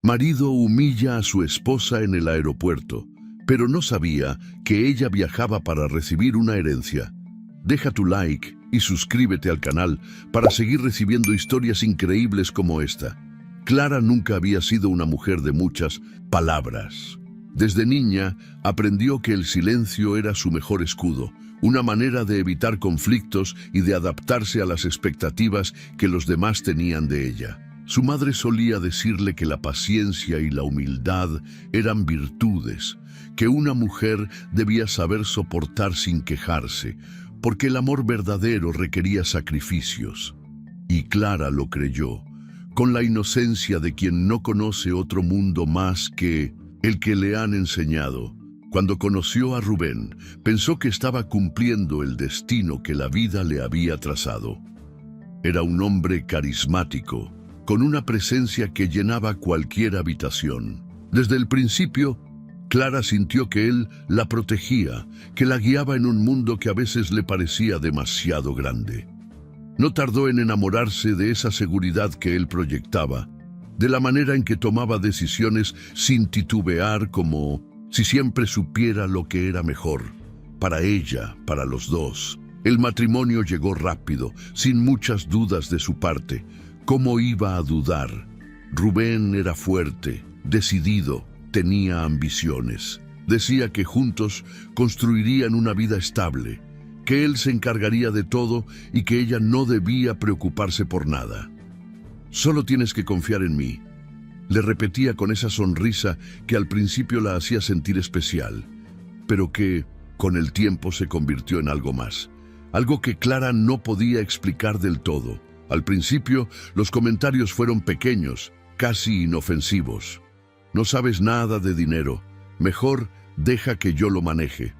Marido humilla a su esposa en el aeropuerto, pero no sabía que ella viajaba para recibir una herencia. Deja tu like y suscríbete al canal para seguir recibiendo historias increíbles como esta. Clara nunca había sido una mujer de muchas palabras. Desde niña aprendió que el silencio era su mejor escudo, una manera de evitar conflictos y de adaptarse a las expectativas que los demás tenían de ella. Su madre solía decirle que la paciencia y la humildad eran virtudes, que una mujer debía saber soportar sin quejarse, porque el amor verdadero requería sacrificios. Y Clara lo creyó, con la inocencia de quien no conoce otro mundo más que el que le han enseñado. Cuando conoció a Rubén, pensó que estaba cumpliendo el destino que la vida le había trazado. Era un hombre carismático, con una presencia que llenaba cualquier habitación. Desde el principio, Clara sintió que él la protegía, que la guiaba en un mundo que a veces le parecía demasiado grande. No tardó en enamorarse de esa seguridad que él proyectaba, de la manera en que tomaba decisiones sin titubear, como si siempre supiera lo que era mejor. Para ella, para los dos. El matrimonio llegó rápido, sin muchas dudas de su parte. ¿Cómo iba a dudar? Rubén era fuerte, decidido, tenía ambiciones. Decía que juntos construirían una vida estable, que él se encargaría de todo y que ella no debía preocuparse por nada. «Solo tienes que confiar en mí», le repetía con esa sonrisa que al principio la hacía sentir especial, pero que con el tiempo se convirtió en algo más, algo que Clara no podía explicar del todo. Al principio, los comentarios fueron pequeños, casi inofensivos. «No sabes nada de dinero, mejor deja que yo lo maneje.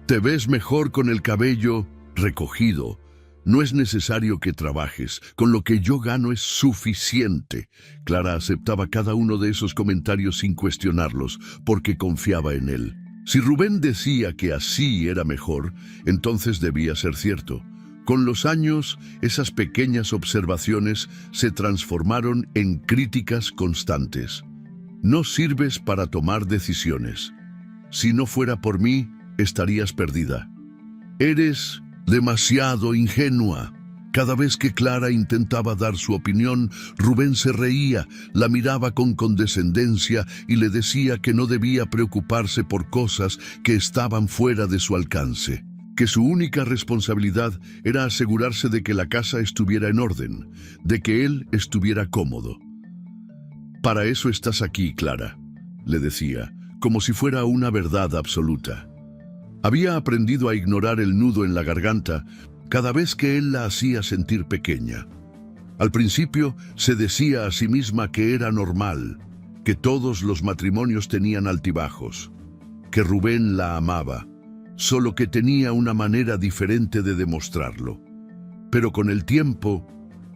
Te ves mejor con el cabello recogido. No es necesario que trabajes, con lo que yo gano es suficiente». Clara aceptaba cada uno de esos comentarios sin cuestionarlos, porque confiaba en él. Si Rubén decía que así era mejor, entonces debía ser cierto. Con los años, esas pequeñas observaciones se transformaron en críticas constantes. «No sirves para tomar decisiones. Si no fuera por mí, estarías perdida. Eres demasiado ingenua». Cada vez que Clara intentaba dar su opinión, Rubén se reía, la miraba con condescendencia y le decía que no debía preocuparse por cosas que estaban fuera de su alcance, que su única responsabilidad era asegurarse de que la casa estuviera en orden, de que él estuviera cómodo. «Para eso estás aquí, Clara», le decía, como si fuera una verdad absoluta. Había aprendido a ignorar el nudo en la garganta cada vez que él la hacía sentir pequeña. Al principio se decía a sí misma que era normal, que todos los matrimonios tenían altibajos, que Rubén la amaba, solo que tenía una manera diferente de demostrarlo. Pero con el tiempo,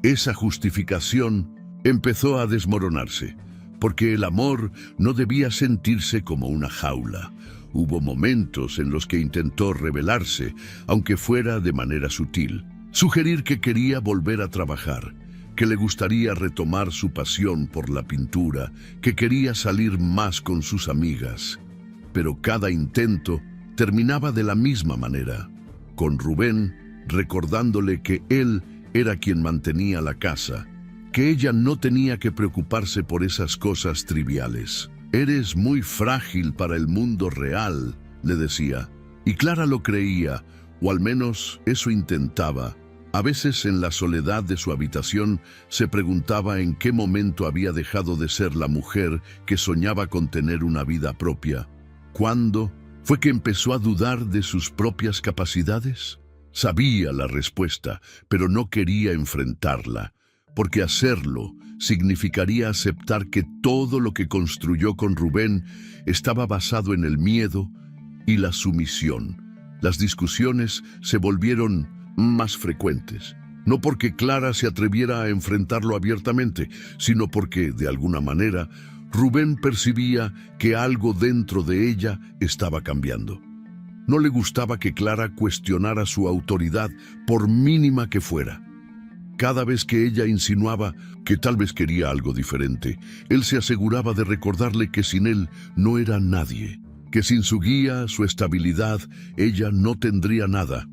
esa justificación empezó a desmoronarse, porque el amor no debía sentirse como una jaula. Hubo momentos en los que intentó rebelarse, aunque fuera de manera sutil, sugerir que quería volver a trabajar, que le gustaría retomar su pasión por la pintura, que quería salir más con sus amigas. Pero cada intento terminaba de la misma manera, con Rubén recordándole que él era quien mantenía la casa, que ella no tenía que preocuparse por esas cosas triviales. «Eres muy frágil para el mundo real», le decía, y Clara lo creía, o al menos eso intentaba. A veces en la soledad de su habitación se preguntaba en qué momento había dejado de ser la mujer que soñaba con tener una vida propia. ¿Cuándo fue que empezó a dudar de sus propias capacidades? Sabía la respuesta, pero no quería enfrentarla, porque hacerlo significaría aceptar que todo lo que construyó con Rubén estaba basado en el miedo y la sumisión. Las discusiones se volvieron más frecuentes, no porque Clara se atreviera a enfrentarlo abiertamente, sino porque, de alguna manera, Rubén percibía que algo dentro de ella estaba cambiando. No le gustaba que Clara cuestionara su autoridad, por mínima que fuera. cada vez que ella insinuaba que tal vez quería algo diferente, él se aseguraba de recordarle que sin él no era nadie, que sin su guía, su estabilidad, ella no tendría nada.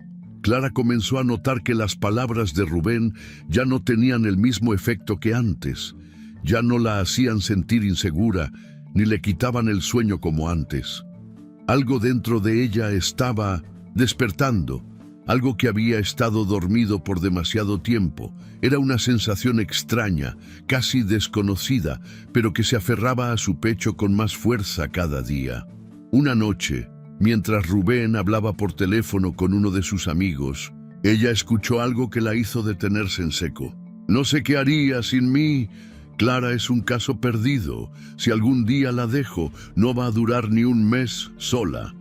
Clara comenzó a notar que las palabras de Rubén ya no tenían el mismo efecto que antes. Ya no la hacían sentir insegura, ni le quitaban el sueño como antes. Algo dentro de ella estaba despertando, algo que había estado dormido por demasiado tiempo. Era una sensación extraña, casi desconocida, pero que se aferraba a su pecho con más fuerza cada día. Una noche, mientras Rubén hablaba por teléfono con uno de sus amigos, ella escuchó algo que la hizo detenerse en seco. «No sé qué haría sin mí. Clara es un caso perdido. Si algún día la dejo, no va a durar ni un mes sola».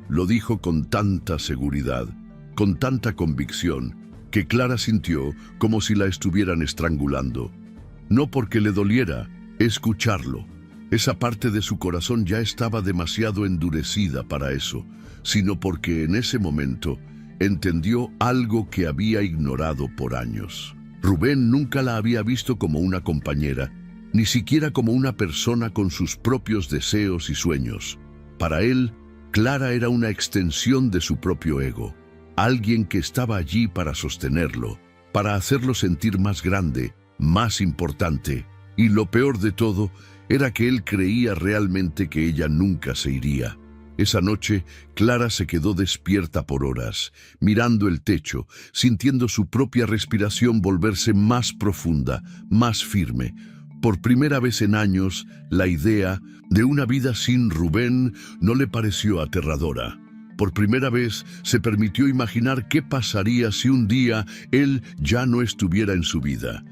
Lo dijo con tanta seguridad, con tanta convicción, que Clara sintió como si la estuvieran estrangulando. No porque le doliera escucharlo. Esa parte de su corazón ya estaba demasiado endurecida para eso, sino porque en ese momento entendió algo que había ignorado por años. Rubén nunca la había visto como una compañera, ni siquiera como una persona con sus propios deseos y sueños. Para él, Clara era una extensión de su propio ego, alguien que estaba allí para sostenerlo, para hacerlo sentir más grande, más importante. Y lo peor de todo era que él creía realmente que ella nunca se iría. Esa noche, Clara se quedó despierta por horas, mirando el techo, sintiendo su propia respiración volverse más profunda, más firme. Por primera vez en años, la idea de una vida sin Rubén no le pareció aterradora. Por primera vez se permitió imaginar qué pasaría si un día él ya no estuviera en su vida.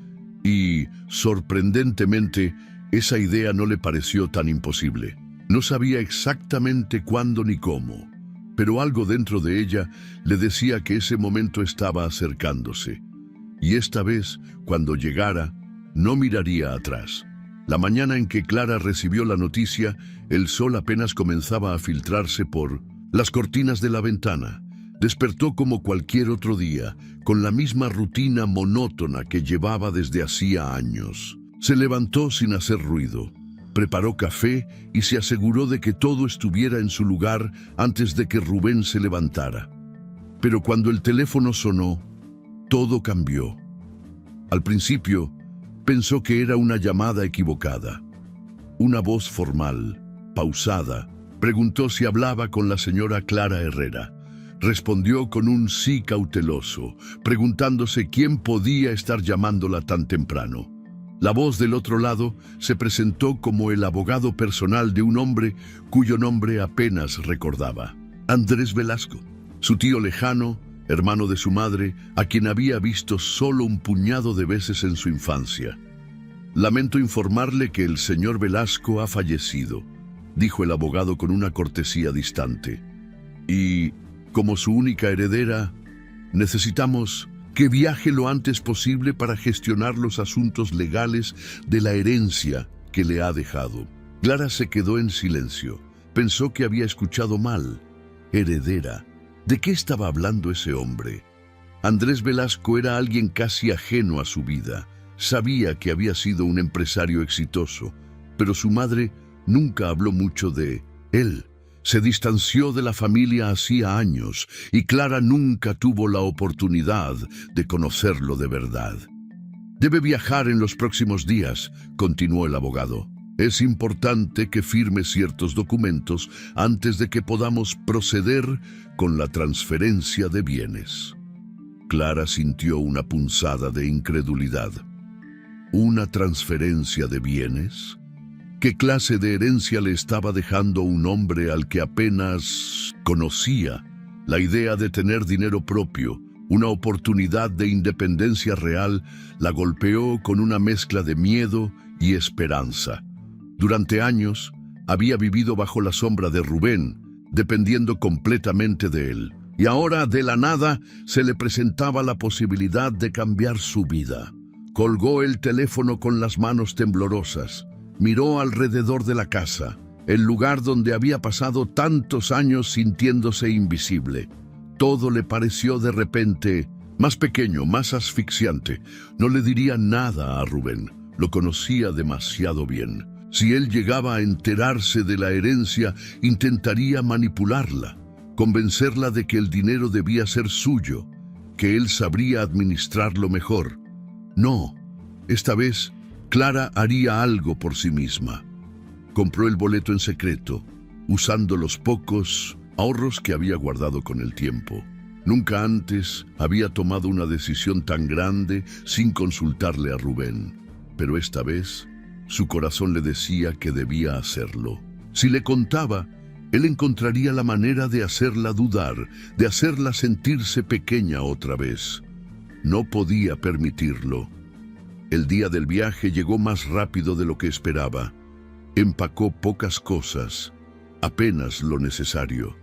Y, sorprendentemente, esa idea no le pareció tan imposible. No sabía exactamente cuándo ni cómo, pero algo dentro de ella le decía que ese momento estaba acercándose. Y esta vez, cuando llegara, no miraría atrás. La mañana en que Clara recibió la noticia, el sol apenas comenzaba a filtrarse por las cortinas de la ventana. Despertó como cualquier otro día, con la misma rutina monótona que llevaba desde hacía años. Se levantó sin hacer ruido, preparó café y se aseguró de que todo estuviera en su lugar antes de que Rubén se levantara. Pero cuando el teléfono sonó, todo cambió. Al principio, pensó que era una llamada equivocada. Una voz formal, pausada, preguntó si hablaba con la señora Clara Herrera. Respondió con un sí cauteloso, preguntándose quién podía estar llamándola tan temprano. La voz del otro lado se presentó como el abogado personal de un hombre cuyo nombre apenas recordaba. Andrés Velasco, su tío lejano, hermano de su madre, a quien había visto solo un puñado de veces en su infancia. «Lamento informarle que el señor Velasco ha fallecido», dijo el abogado con una cortesía distante. «Y, como su única heredera, necesitamos que viaje lo antes posible para gestionar los asuntos legales de la herencia que le ha dejado». Clara se quedó en silencio. Pensó que había escuchado mal. Heredera. ¿De qué estaba hablando ese hombre? Andrés Velasco era alguien casi ajeno a su vida. Sabía que había sido un empresario exitoso, pero su madre nunca habló mucho de él. Se distanció de la familia hacía años y Clara nunca tuvo la oportunidad de conocerlo de verdad. «Debe viajar en los próximos días», continuó el abogado. «Es importante que firme ciertos documentos antes de que podamos proceder con la transferencia de bienes». Clara sintió una punzada de incredulidad. ¿Una transferencia de bienes? ¿Qué clase de herencia le estaba dejando un hombre al que apenas conocía? La idea de tener dinero propio, una oportunidad de independencia real, la golpeó con una mezcla de miedo y esperanza. Durante años, había vivido bajo la sombra de Rubén, dependiendo completamente de él. Y ahora, de la nada, se le presentaba la posibilidad de cambiar su vida. Colgó el teléfono con las manos temblorosas. Miró alrededor de la casa, el lugar donde había pasado tantos años sintiéndose invisible. Todo le pareció de repente Más pequeño, más asfixiante. No le diría nada a Rubén. Lo conocía demasiado bien. Si él llegaba a enterarse de la herencia, intentaría manipularla, convencerla de que el dinero debía ser suyo, que él sabría administrarlo mejor. No, esta vez Clara haría algo por sí misma. Compró el boleto en secreto, usando los pocos ahorros que había guardado con el tiempo. Nunca antes había tomado una decisión tan grande sin consultarle a Rubén, pero esta vez su corazón le decía que debía hacerlo. Si le contaba, él encontraría la manera de hacerla dudar, de hacerla sentirse pequeña otra vez. No podía permitirlo. El día del viaje llegó más rápido de lo que esperaba. Empacó pocas cosas, apenas lo necesario.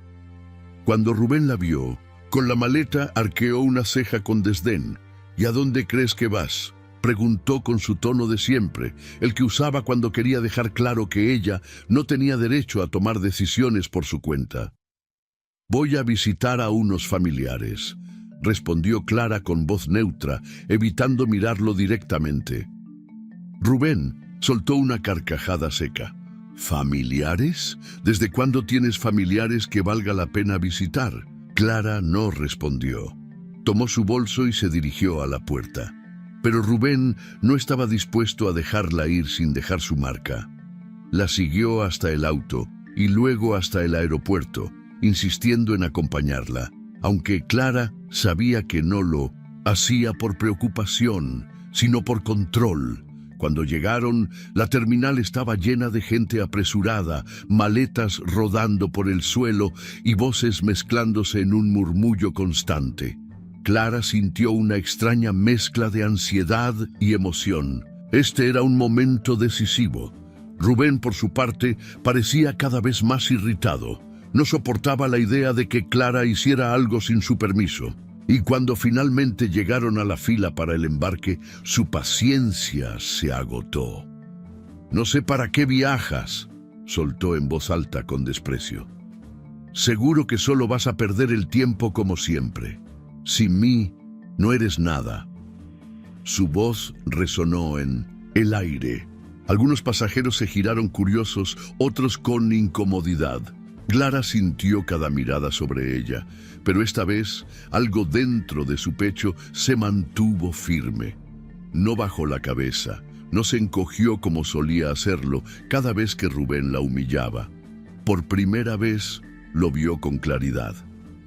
Cuando Rubén la vio, con la maleta arqueó una ceja con desdén. ¿Y a dónde crees que vas?, preguntó con su tono de siempre, el que usaba cuando quería dejar claro que ella no tenía derecho a tomar decisiones por su cuenta. «Voy a visitar a unos familiares», respondió Clara con voz neutra, evitando mirarlo directamente. Rubén soltó una carcajada seca. «¿Familiares? ¿Desde cuándo tienes familiares que valga la pena visitar?». Clara no respondió. Tomó su bolso y se dirigió a la puerta. Pero Rubén no estaba dispuesto a dejarla ir sin dejar su marca. La siguió hasta el auto y luego hasta el aeropuerto, insistiendo en acompañarla, aunque Clara sabía que no lo hacía por preocupación, sino por control. Cuando llegaron, la terminal estaba llena de gente apresurada, maletas rodando por el suelo y voces mezclándose en un murmullo constante. Clara sintió una extraña mezcla de ansiedad y emoción. Este era un momento decisivo. Rubén, por su parte, parecía cada vez más irritado. No soportaba la idea de que Clara hiciera algo sin su permiso. Y cuando finalmente llegaron a la fila para el embarque, su paciencia se agotó. «No sé para qué viajas», soltó en voz alta con desprecio. «Seguro que solo vas a perder el tiempo como siempre. Sin mí, no eres nada». Su voz resonó en el aire. Algunos pasajeros se giraron curiosos, otros con incomodidad. Clara sintió cada mirada sobre ella, pero esta vez algo dentro de su pecho se mantuvo firme. No bajó la cabeza, no se encogió como solía hacerlo cada vez que Rubén la humillaba. Por primera vez lo vio con claridad,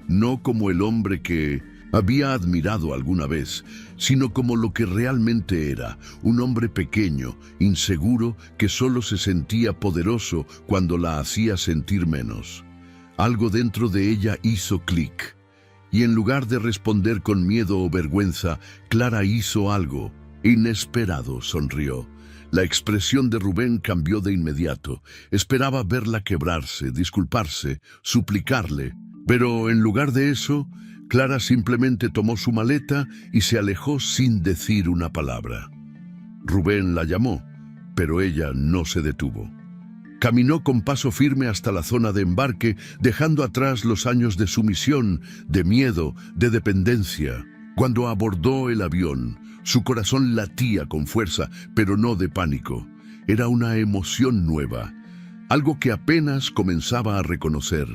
no como el hombre que había admirado alguna vez, sino como lo que realmente era, un hombre pequeño, inseguro, que solo se sentía poderoso cuando la hacía sentir menos. Algo dentro de ella hizo clic, y en lugar de responder con miedo o vergüenza, Clara hizo algo. Inesperado, sonrió. La expresión de Rubén cambió de inmediato. Esperaba verla quebrarse, disculparse, suplicarle, pero en lugar de eso, Clara simplemente tomó su maleta y se alejó sin decir una palabra. Rubén la llamó, pero ella no se detuvo. Caminó con paso firme hasta la zona de embarque, dejando atrás los años de sumisión, de miedo, de dependencia. Cuando abordó el avión, su corazón latía con fuerza, pero no de pánico. Era una emoción nueva, algo que apenas comenzaba a reconocer: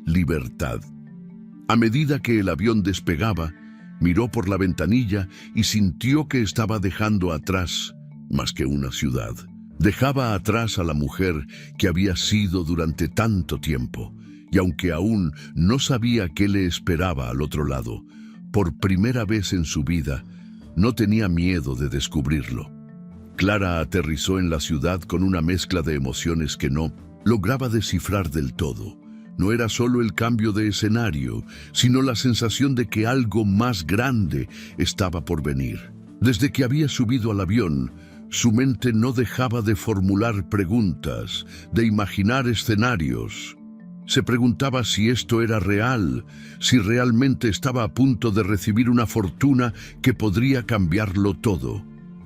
libertad. A medida que el avión despegaba, miró por la ventanilla y sintió que estaba dejando atrás más que una ciudad. Dejaba atrás a la mujer que había sido durante tanto tiempo, y aunque aún no sabía qué le esperaba al otro lado, por primera vez en su vida, no tenía miedo de descubrirlo. Clara aterrizó en la ciudad con una mezcla de emociones que no lograba descifrar del todo. No era solo el cambio de escenario, sino la sensación de que algo más grande estaba por venir. Desde que había subido al avión, su mente no dejaba de formular preguntas, de imaginar escenarios. Se preguntaba si esto era real, si realmente estaba a punto de recibir una fortuna que podría cambiarlo todo.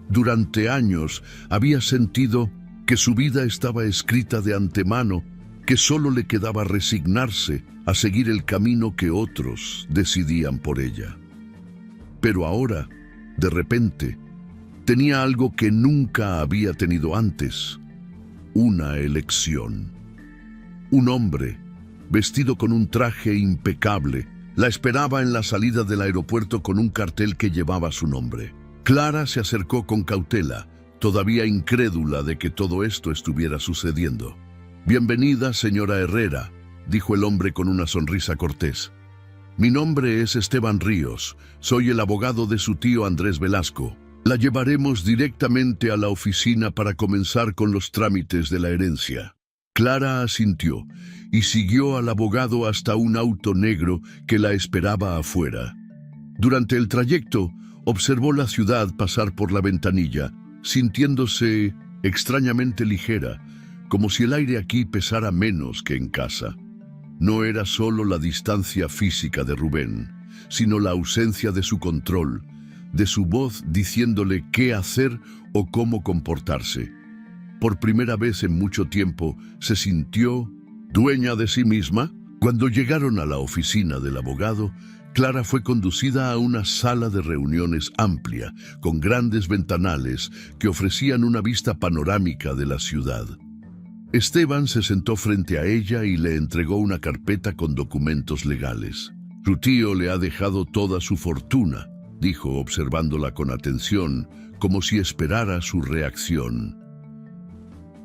Durante años había sentido que su vida estaba escrita de antemano, que solo le quedaba resignarse a seguir el camino que otros decidían por ella. Pero ahora, de repente, tenía algo que nunca había tenido antes: una elección. Un hombre, vestido con un traje impecable, la esperaba en la salida del aeropuerto con un cartel que llevaba su nombre. Clara se acercó con cautela, todavía incrédula de que todo esto estuviera sucediendo. «Bienvenida, señora Herrera», dijo el hombre con una sonrisa cortés. «Mi nombre es Esteban Ríos, soy el abogado de su tío Andrés Velasco. La llevaremos directamente a la oficina para comenzar con los trámites de la herencia». Clara asintió y siguió al abogado hasta un auto negro que la esperaba afuera. Durante el trayecto, observó la ciudad pasar por la ventanilla, sintiéndose extrañamente ligera, como si el aire aquí pesara menos que en casa. No era solo la distancia física de Rubén, sino la ausencia de su control, de su voz diciéndole qué hacer o cómo comportarse. Por primera vez en mucho tiempo se sintió dueña de sí misma. Cuando llegaron a la oficina del abogado, Clara fue conducida a una sala de reuniones amplia, con grandes ventanales que ofrecían una vista panorámica de la ciudad. Esteban se sentó frente a ella y le entregó una carpeta con documentos legales. «Su tío le ha dejado toda su fortuna», dijo observándola con atención, como si esperara su reacción.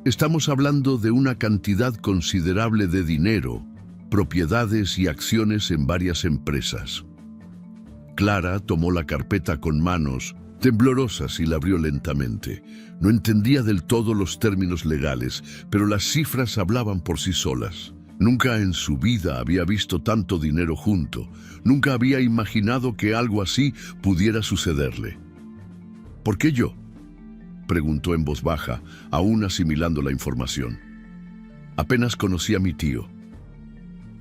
«Estamos hablando de una cantidad considerable de dinero, propiedades y acciones en varias empresas». Clara tomó la carpeta con manos temblorosas y la abrió lentamente. No entendía del todo los términos legales, pero las cifras hablaban por sí solas. Nunca en su vida había visto tanto dinero junto. Nunca había imaginado que algo así pudiera sucederle. «¿Por qué yo?», preguntó en voz baja, aún asimilando la información. «Apenas conocí a mi tío».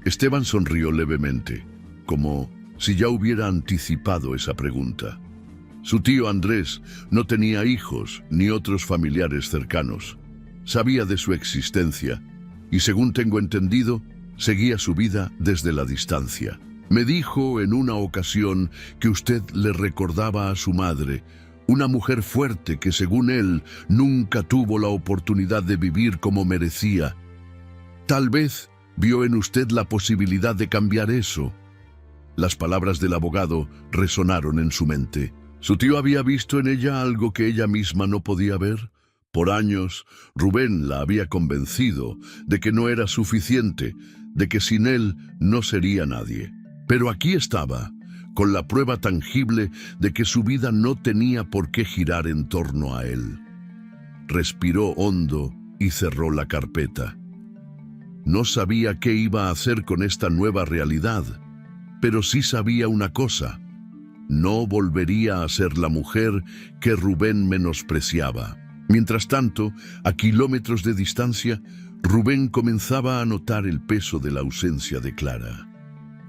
Esteban sonrió levemente, como si ya hubiera anticipado esa pregunta. Su tío Andrés no tenía hijos ni otros familiares cercanos. Sabía de su existencia y, según tengo entendido, seguía su vida desde la distancia. Me dijo en una ocasión que usted le recordaba a su madre, una mujer fuerte que, según él, nunca tuvo la oportunidad de vivir como merecía. Tal vez vio en usted la posibilidad de cambiar eso». Las palabras del abogado resonaron en su mente. Su tío había visto en ella algo que ella misma no podía ver. Por años, Rubén la había convencido de que no era suficiente, de que sin él no sería nadie. Pero aquí estaba, con la prueba tangible de que su vida no tenía por qué girar en torno a él. Respiró hondo y cerró la carpeta. No sabía qué iba a hacer con esta nueva realidad, pero sí sabía una cosa: no volvería a ser la mujer que Rubén menospreciaba. Mientras tanto, a kilómetros de distancia, Rubén comenzaba a notar el peso de la ausencia de Clara.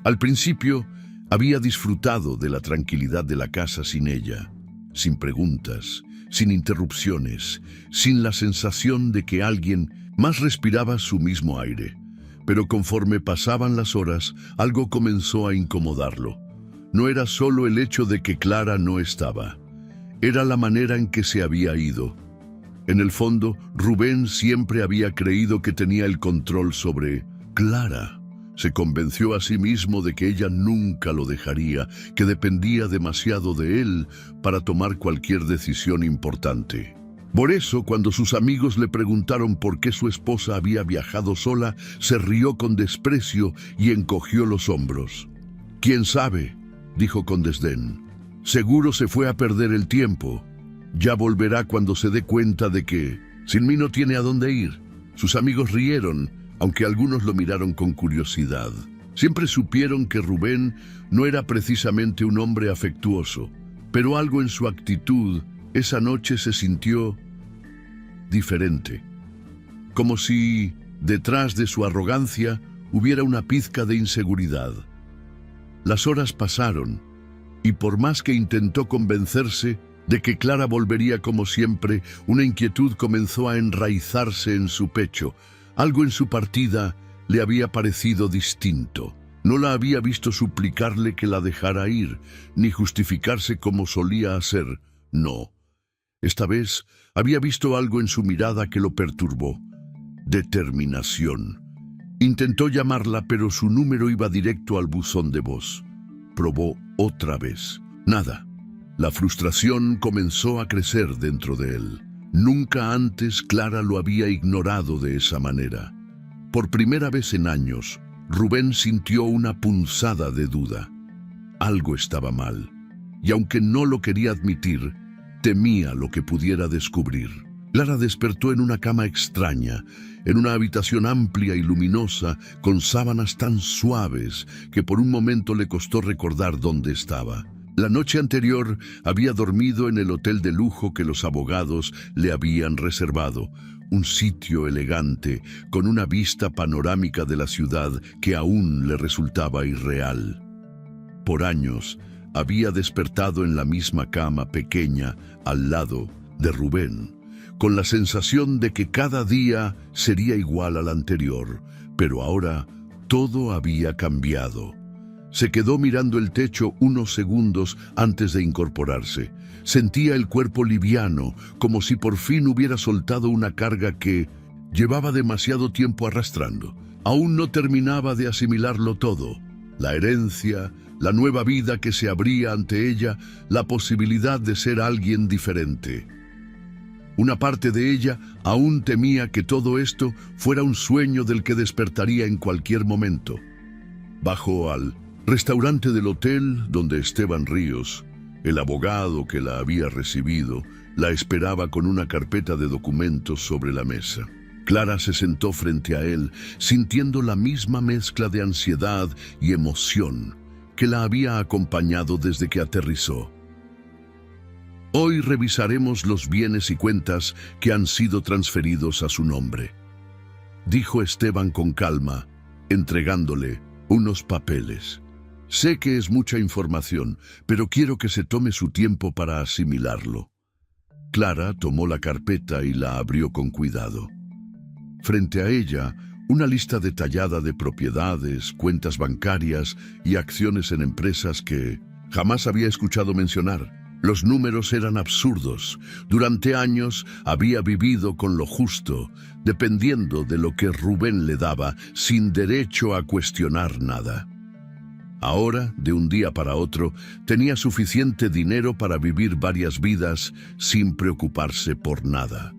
Al principio, había disfrutado de la tranquilidad de la casa sin ella, sin preguntas, sin interrupciones, sin la sensación de que alguien más respiraba su mismo aire. Pero conforme pasaban las horas, algo comenzó a incomodarlo. No era solo el hecho de que Clara no estaba, era la manera en que se había ido. En el fondo, Rubén siempre había creído que tenía el control sobre Clara. Se convenció a sí mismo de que ella nunca lo dejaría, que dependía demasiado de él para tomar cualquier decisión importante. Por eso, cuando sus amigos le preguntaron por qué su esposa había viajado sola, se rió con desprecio y encogió los hombros. «¿Quién sabe?», dijo con desdén. «Seguro se fue a perder el tiempo. Ya volverá cuando se dé cuenta de que sin mí no tiene a dónde ir». Sus amigos rieron, aunque algunos lo miraron con curiosidad. Siempre supieron que Rubén no era precisamente un hombre afectuoso, pero algo en su actitud esa noche se sintió diferente, como si detrás de su arrogancia hubiera una pizca de inseguridad. Las horas pasaron, y por más que intentó convencerse de que Clara volvería como siempre, una inquietud comenzó a enraizarse en su pecho. Algo en su partida le había parecido distinto. No la había visto suplicarle que la dejara ir, ni justificarse como solía hacer. No. Esta vez había visto algo en su mirada que lo perturbó. Determinación. Intentó llamarla, pero su número iba directo al buzón de voz. Probó otra vez. Nada. La frustración comenzó a crecer dentro de él. Nunca antes Clara lo había ignorado de esa manera. Por primera vez en años, Rubén sintió una punzada de duda. Algo estaba mal, y aunque no lo quería admitir, temía lo que pudiera descubrir. Clara despertó en una cama extraña, en una habitación amplia y luminosa, con sábanas tan suaves que por un momento le costó recordar dónde estaba. La noche anterior había dormido en el hotel de lujo que los abogados le habían reservado, un sitio elegante, con una vista panorámica de la ciudad que aún le resultaba irreal. Por años, había despertado en la misma cama pequeña al lado de Rubén, con la sensación de que cada día sería igual al anterior, pero ahora todo había cambiado. Se quedó mirando el techo unos segundos antes de incorporarse. Sentía el cuerpo liviano, como si por fin hubiera soltado una carga que llevaba demasiado tiempo arrastrando. Aún no terminaba de asimilarlo todo. La herencia, la nueva vida que se abría ante ella, la posibilidad de ser alguien diferente. Una parte de ella aún temía que todo esto fuera un sueño del que despertaría en cualquier momento. Bajó al restaurante del hotel donde Esteban Ríos, el abogado que la había recibido, la esperaba con una carpeta de documentos sobre la mesa. Clara se sentó frente a él, sintiendo la misma mezcla de ansiedad y emoción que la había acompañado desde que aterrizó. Hoy revisaremos los bienes y cuentas que han sido transferidos a su nombre, dijo Esteban con calma, entregándole unos papeles. Sé que es mucha información, pero quiero que se tome su tiempo para asimilarlo. Clara tomó la carpeta y la abrió con cuidado. Frente a ella, una lista detallada de propiedades, cuentas bancarias y acciones en empresas que jamás había escuchado mencionar. Los números eran absurdos. Durante años había vivido con lo justo, dependiendo de lo que Rubén le daba, sin derecho a cuestionar nada. Ahora, de un día para otro, tenía suficiente dinero para vivir varias vidas sin preocuparse por nada.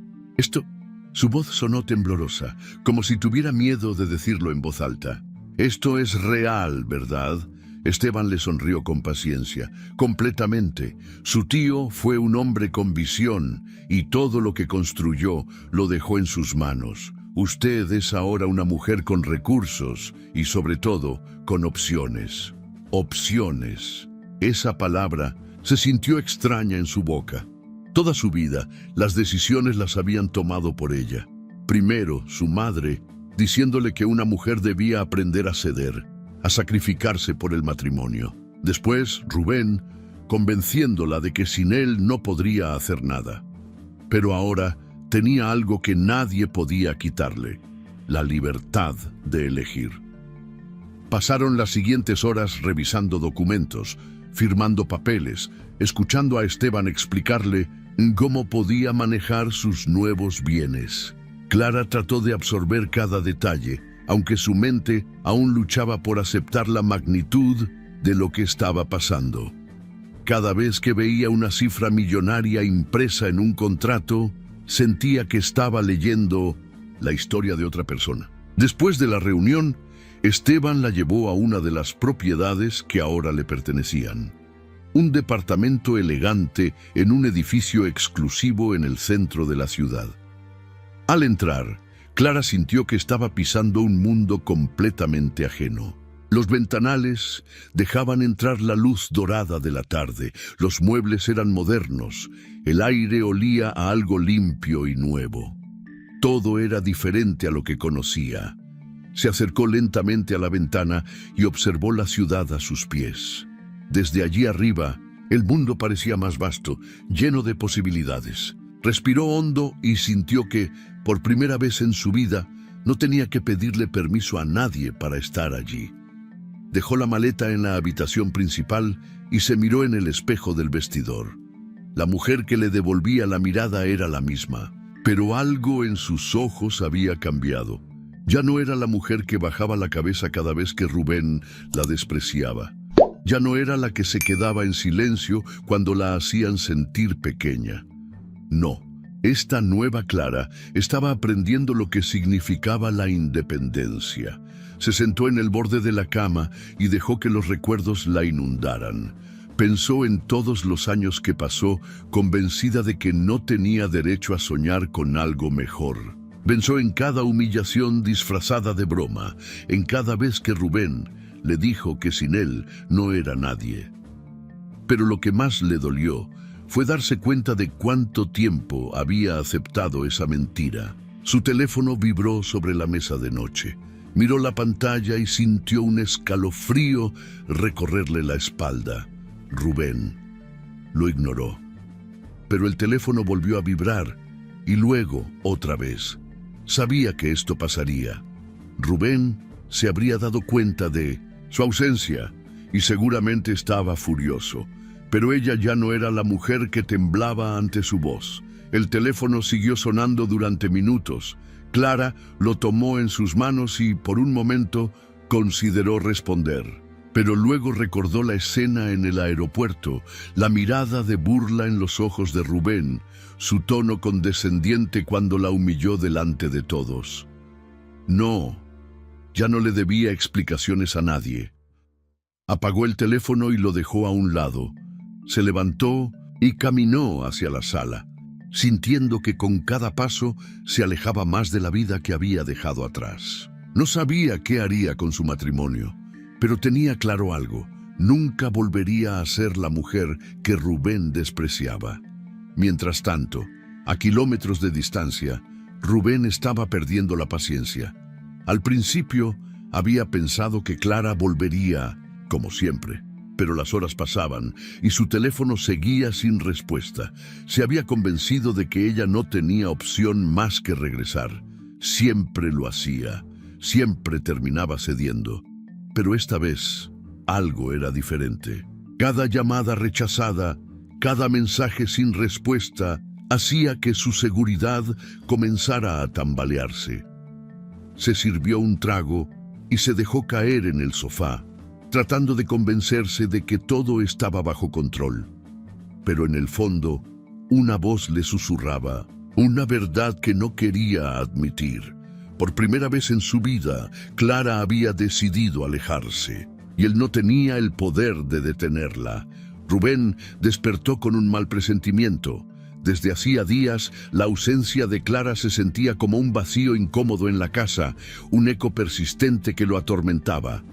Su voz sonó temblorosa, como si tuviera miedo de decirlo en voz alta. Esto es real, ¿verdad? Esteban le sonrió con paciencia. Completamente. Su tío fue un hombre con visión y todo lo que construyó lo dejó en sus manos. Usted es ahora una mujer con recursos y, sobre todo, con opciones. Opciones. Esa palabra se sintió extraña en su boca. Toda su vida, las decisiones las habían tomado por ella. Primero, su madre, diciéndole que una mujer debía aprender a ceder, a sacrificarse por el matrimonio. Después, Rubén, convenciéndola de que sin él no podría hacer nada. Pero ahora tenía algo que nadie podía quitarle: la libertad de elegir. Pasaron las siguientes horas revisando documentos, firmando papeles, escuchando a Esteban explicarle cómo podía manejar sus nuevos bienes. Clara trató de absorber cada detalle, aunque su mente aún luchaba por aceptar la magnitud de lo que estaba pasando. Cada vez que veía una cifra millonaria impresa en un contrato, sentía que estaba leyendo la historia de otra persona. Después de la reunión, Esteban la llevó a una de las propiedades que ahora le pertenecían. Un departamento elegante en un edificio exclusivo en el centro de la ciudad. Al entrar, Clara sintió que estaba pisando un mundo completamente ajeno. Los ventanales dejaban entrar la luz dorada de la tarde, los muebles eran modernos, el aire olía a algo limpio y nuevo. Todo era diferente a lo que conocía. Se acercó lentamente a la ventana y observó la ciudad a sus pies. Desde allí arriba, el mundo parecía más vasto, lleno de posibilidades. Respiró hondo y sintió que, por primera vez en su vida, no tenía que pedirle permiso a nadie para estar allí. Dejó la maleta en la habitación principal y se miró en el espejo del vestidor. La mujer que le devolvía la mirada era la misma, pero algo en sus ojos había cambiado. Ya no era la mujer que bajaba la cabeza cada vez que Rubén la despreciaba. Ya no era la que se quedaba en silencio cuando la hacían sentir pequeña. No, esta nueva Clara estaba aprendiendo lo que significaba la independencia. Se sentó en el borde de la cama y dejó que los recuerdos la inundaran. Pensó en todos los años que pasó, convencida de que no tenía derecho a soñar con algo mejor. Pensó en cada humillación disfrazada de broma, en cada vez que Rubén le dijo que sin él no era nadie. Pero lo que más le dolió fue darse cuenta de cuánto tiempo había aceptado esa mentira. Su teléfono vibró sobre la mesa de noche. Miró la pantalla y sintió un escalofrío recorrerle la espalda. Rubén lo ignoró. Pero el teléfono volvió a vibrar y luego otra vez. Sabía que esto pasaría. Rubén se habría dado cuenta de su ausencia y seguramente estaba furioso. Pero ella ya no era la mujer que temblaba ante su voz. El teléfono siguió sonando durante minutos. Clara lo tomó en sus manos y, por un momento, consideró responder. Pero luego recordó la escena en el aeropuerto, la mirada de burla en los ojos de Rubén, su tono condescendiente cuando la humilló delante de todos. No, ya no le debía explicaciones a nadie. Apagó el teléfono y lo dejó a un lado. Se levantó y caminó hacia la sala, sintiendo que con cada paso se alejaba más de la vida que había dejado atrás. No sabía qué haría con su matrimonio, pero tenía claro algo: nunca volvería a ser la mujer que Rubén despreciaba. Mientras tanto, a kilómetros de distancia, Rubén estaba perdiendo la paciencia. Al principio, había pensado que Clara volvería, como siempre. Pero las horas pasaban y su teléfono seguía sin respuesta. Se había convencido de que ella no tenía opción más que regresar. Siempre lo hacía, siempre terminaba cediendo. Pero esta vez, algo era diferente. Cada llamada rechazada, cada mensaje sin respuesta, hacía que su seguridad comenzara a tambalearse. Se sirvió un trago y se dejó caer en el sofá, tratando de convencerse de que todo estaba bajo control. Pero en el fondo, una voz le susurraba una verdad que no quería admitir. Por primera vez en su vida, Clara había decidido alejarse, y él no tenía el poder de detenerla. Rubén despertó con un mal presentimiento. Desde hacía días, la ausencia de Clara se sentía como un vacío incómodo en la casa, un eco persistente que lo atormentaba.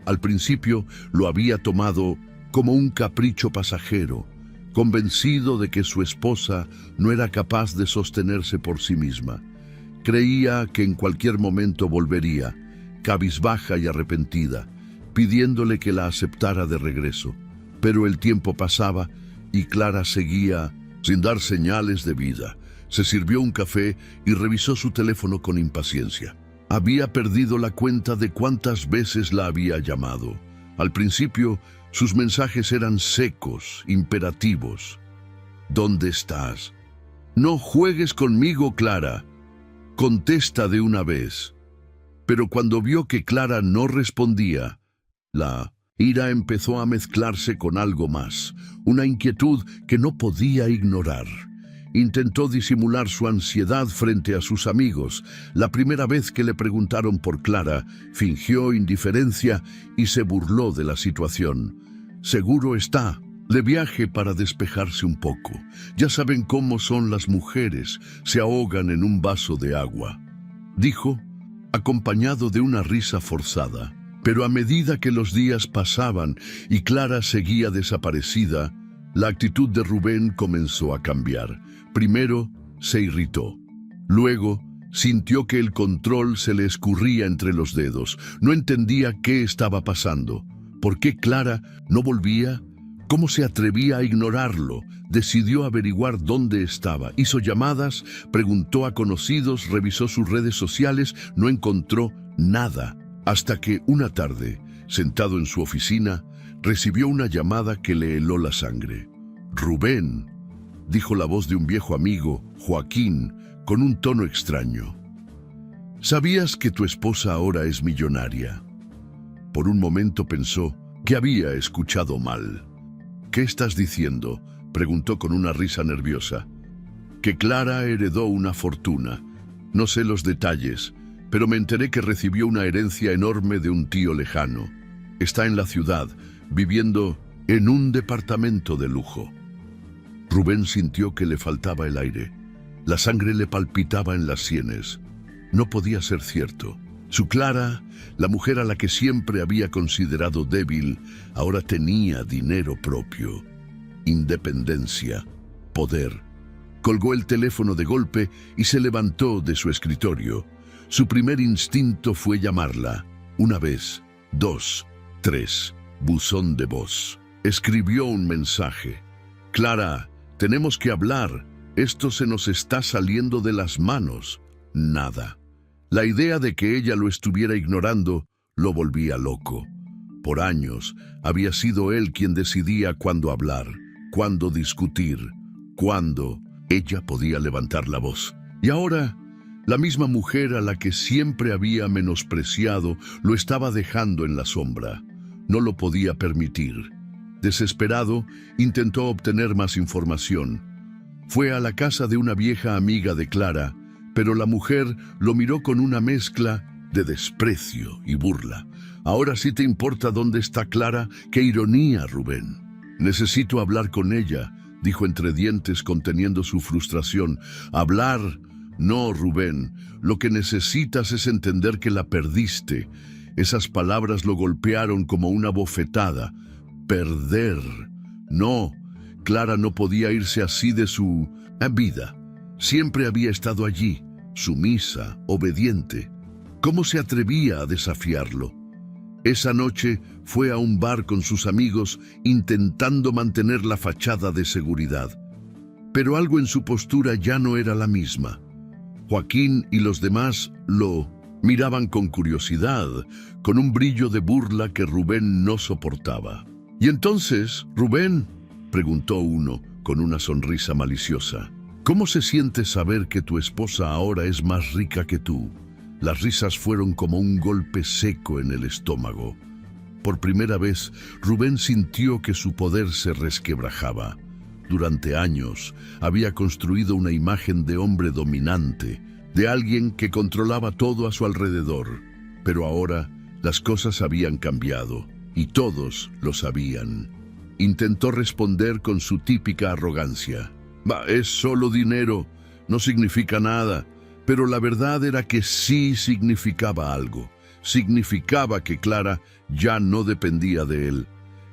Al principio lo había tomado como un capricho pasajero, convencido de que su esposa no era capaz de sostenerse por sí misma. Creía que en cualquier momento volvería, cabizbaja y arrepentida, pidiéndole que la aceptara de regreso. Pero el tiempo pasaba y Clara seguía sin dar señales de vida. Se sirvió un café y revisó su teléfono con impaciencia. Había perdido la cuenta de cuántas veces la había llamado. Al principio, sus mensajes eran secos, imperativos. ¿Dónde estás? No juegues conmigo, Clara. Contesta de una vez. Pero cuando vio que Clara no respondía, la ira empezó a mezclarse con algo más, una inquietud que no podía ignorar. Intentó disimular su ansiedad frente a sus amigos. La primera vez que le preguntaron por Clara, fingió indiferencia y se burló de la situación. Seguro está de viaje para despejarse un poco. Ya saben cómo son las mujeres, se ahogan en un vaso de agua, dijo, acompañado de una risa forzada. Pero a medida que los días pasaban y Clara seguía desaparecida, la actitud de Rubén comenzó a cambiar. Primero, se irritó. Luego, sintió que el control se le escurría entre los dedos. No entendía qué estaba pasando. ¿Por qué Clara no volvía? ¿Cómo se atrevía a ignorarlo? Decidió averiguar dónde estaba. Hizo llamadas, preguntó a conocidos, revisó sus redes sociales, no encontró nada. Hasta que una tarde Sentado en su oficina, recibió una llamada que le heló la sangre. «Rubén», dijo la voz de un viejo amigo, Joaquín, con un tono extraño. «¿Sabías que tu esposa ahora es millonaria?» Por un momento pensó que había escuchado mal. «¿Qué estás diciendo?», preguntó con una risa nerviosa. «Que Clara heredó una fortuna. No sé los detalles, pero me enteré que recibió una herencia enorme de un tío lejano. Está en la ciudad, viviendo en un departamento de lujo». Rubén sintió que le faltaba el aire. La sangre le palpitaba en las sienes. No podía ser cierto. Su Clara, la mujer a la que siempre había considerado débil, ahora tenía dinero propio, independencia, poder. Colgó el teléfono de golpe y se levantó de su escritorio. Su primer instinto fue llamarla. Una vez, dos, tres, buzón de voz. Escribió un mensaje. «Clara, tenemos que hablar. Esto se nos está saliendo de las manos». Nada. La idea de que ella lo estuviera ignorando lo volvía loco. Por años había sido él quien decidía cuándo hablar, cuándo discutir, cuándo ella podía levantar la voz. Y ahora, la misma mujer a la que siempre había menospreciado lo estaba dejando en la sombra. No lo podía permitir. Desesperado, intentó obtener más información. Fue a la casa de una vieja amiga de Clara, pero la mujer lo miró con una mezcla de desprecio y burla. «Ahora sí te importa dónde está Clara. ¡Qué ironía, Rubén!». «Necesito hablar con ella», dijo entre dientes conteniendo su frustración. «Hablar. No, Rubén. Lo que necesitas es entender que la perdiste». Esas palabras lo golpearon como una bofetada. «Perder. No, Clara no podía irse así de su vida. Siempre había estado allí, sumisa, obediente. ¿Cómo se atrevía a desafiarlo? Esa noche fue a un bar con sus amigos intentando mantener la fachada de seguridad. Pero algo en su postura ya no era la misma. Joaquín y los demás lo miraban con curiosidad, con un brillo de burla que Rubén no soportaba. «¿Y entonces, Rubén?», preguntó uno con una sonrisa maliciosa. «¿Cómo se siente saber que tu esposa ahora es más rica que tú?». Las risas fueron como un golpe seco en el estómago. Por primera vez, Rubén sintió que su poder se resquebrajaba. Durante años, había construido una imagen de hombre dominante, de alguien que controlaba todo a su alrededor. Pero ahora, las cosas habían cambiado, y todos lo sabían. Intentó responder con su típica arrogancia. «Es solo dinero, no significa nada». Pero la verdad era que sí significaba algo. Significaba que Clara ya no dependía de él,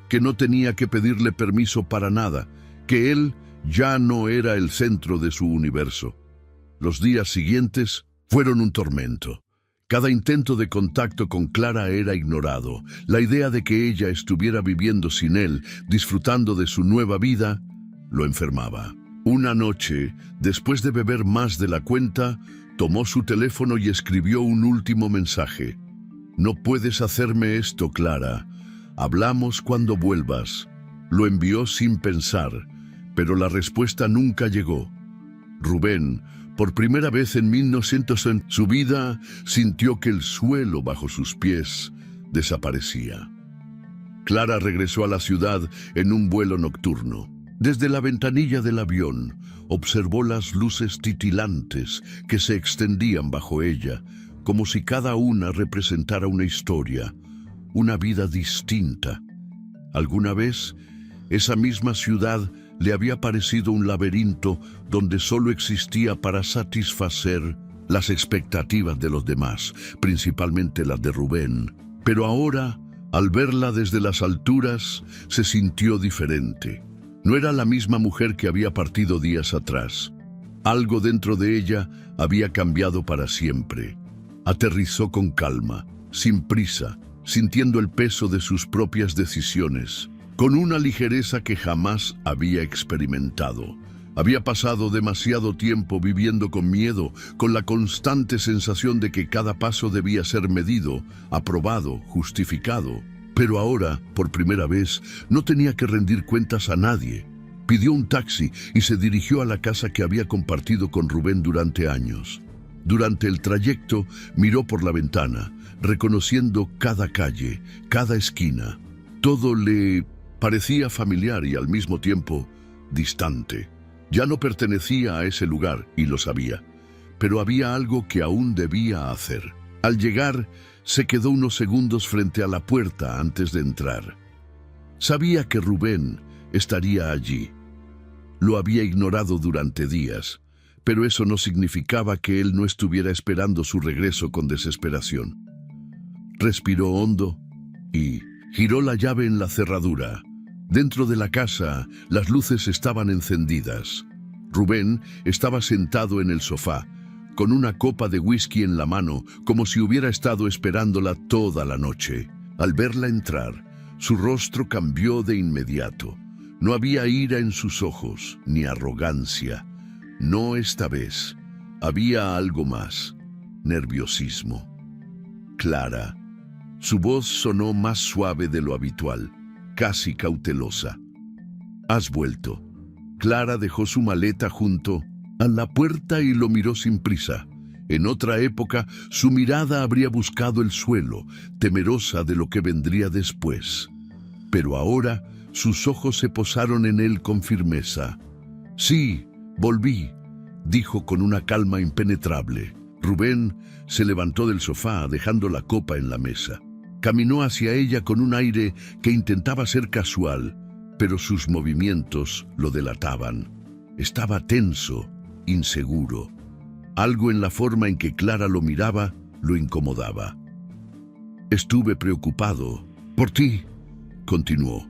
que no tenía que pedirle permiso para nada, que él ya no era el centro de su universo. Los días siguientes fueron un tormento. Cada intento de contacto con Clara era ignorado. La idea de que ella estuviera viviendo sin él, disfrutando de su nueva vida, lo enfermaba. Una noche, después de beber más de la cuenta, tomó su teléfono y escribió un último mensaje. «No puedes hacerme esto, Clara. Hablamos cuando vuelvas». Lo envió sin pensar, pero la respuesta nunca llegó. Rubén, por primera vez en 1900 en su vida, sintió que el suelo bajo sus pies desaparecía. Clara regresó a la ciudad en un vuelo nocturno. Desde la ventanilla del avión, observó las luces titilantes que se extendían bajo ella, como si cada una representara una historia, una vida distinta. Alguna vez, esa misma ciudad le había parecido un laberinto donde solo existía para satisfacer las expectativas de los demás, principalmente las de Rubén. Pero ahora, al verla desde las alturas, se sintió diferente. No era la misma mujer que había partido días atrás. Algo dentro de ella había cambiado para siempre. Aterrizó con calma, sin prisa, sintiendo el peso de sus propias decisiones, con una ligereza que jamás había experimentado. Había pasado demasiado tiempo viviendo con miedo, con la constante sensación de que cada paso debía ser medido, aprobado, justificado. Pero ahora, por primera vez, no tenía que rendir cuentas a nadie. Pidió un taxi y se dirigió a la casa que había compartido con Rubén durante años. Durante el trayecto, miró por la ventana, reconociendo cada calle, cada esquina. Todo le parecía familiar y al mismo tiempo distante. Ya no pertenecía a ese lugar y lo sabía, pero había algo que aún debía hacer. Al llegar, se quedó unos segundos frente a la puerta antes de entrar. Sabía que Rubén estaría allí. Lo había ignorado durante días, pero eso no significaba que él no estuviera esperando su regreso con desesperación. Respiró hondo y giró la llave en la cerradura. Dentro de la casa, las luces estaban encendidas. Rubén estaba sentado en el sofá, con una copa de whisky en la mano, como si hubiera estado esperándola toda la noche. Al verla entrar, su rostro cambió de inmediato. No había ira en sus ojos, ni arrogancia. No esta vez. Había algo más. Nerviosismo. Clara. Su voz sonó más suave de lo habitual, casi cautelosa. «¿Has vuelto?» Clara dejó su maleta junto a la puerta y lo miró sin prisa. En otra época, su mirada habría buscado el suelo, temerosa de lo que vendría después. Pero ahora, sus ojos se posaron en él con firmeza. «Sí, volví», dijo con una calma impenetrable. Rubén se levantó del sofá, dejando la copa en la mesa. Caminó hacia ella con un aire que intentaba ser casual, pero sus movimientos lo delataban. Estaba tenso, inseguro. Algo en la forma en que Clara lo miraba lo incomodaba. «Estuve preocupado por ti», continuó.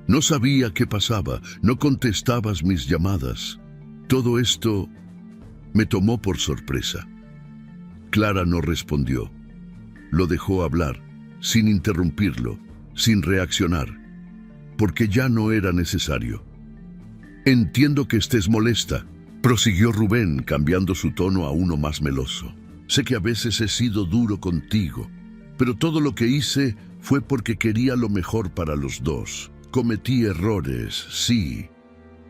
«No sabía qué pasaba, no contestabas mis llamadas. Todo esto me tomó por sorpresa». Clara no respondió. Lo dejó hablar, sin interrumpirlo, sin reaccionar, porque ya no era necesario. «Entiendo que estés molesta», prosiguió Rubén, cambiando su tono a uno más meloso. «Sé que a veces he sido duro contigo, pero todo lo que hice fue porque quería lo mejor para los dos. Cometí errores, sí,